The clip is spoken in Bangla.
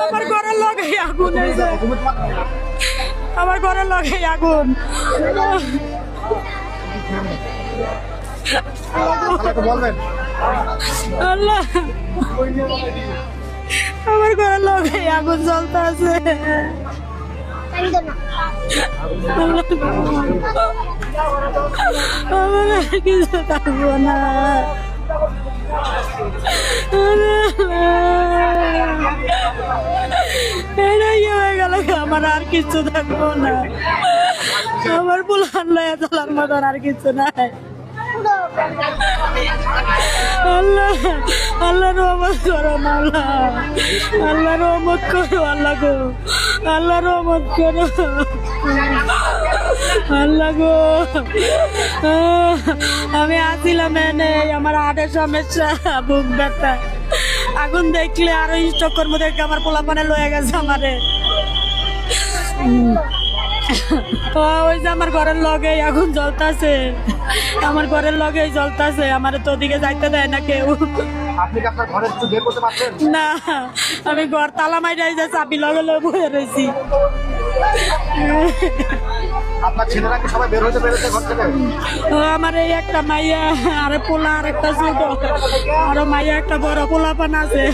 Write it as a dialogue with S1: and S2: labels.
S1: আমার ঘরের লগে আগুন হয়েছে, আমার ঘরের লগে আগুন। আল্লাহ, আমার ঘরের লগে আগুন জ্বলতে আছে। আমার আর কিছু থাকবো না। এটাই হয়ে গেল, আমার আর কিছু থাকবো না। আমার বুলান লয়া চলার মতন আর কিছু নাই। আল্লাহ, আল্লাহ রহমত করো না, আল্লাহ, আল্লাহ রহমত করো, আল্লাহ গো, আল্লাহ রহমত করো, আল্লাহ গো। আমি আসছিলাম এনে, আমার হার্টের সমস্যা, বুক ব্যথা। আগুন দেখলে আরো স্টকের মধ্যে আমার পোলাপানে লয়ে গেছে আমারে। ওই যে আমার ঘরের লগে আগুন জ্বলতাছে, আমার ঘরের লগে জ্বলতাছে, আমার তো ওদিকে যাইতে দেয় না কেউ।
S2: আপনি কি আপনার ঘরে একটু বের করতে পারছেন?
S1: না, আমি ঘর তালা মাইরাই যে চাবি লগে লগে বয়ে রয়েছি।
S2: আপনার ছেলেরা কি সবাই বের হতে পেরেছে ঘর থেকে?
S1: আমার এই একটা মাইয়া, আরে পোলা, আর একটা ছোট, আরো মাইয়া একটা বড় পোলাপান আছে।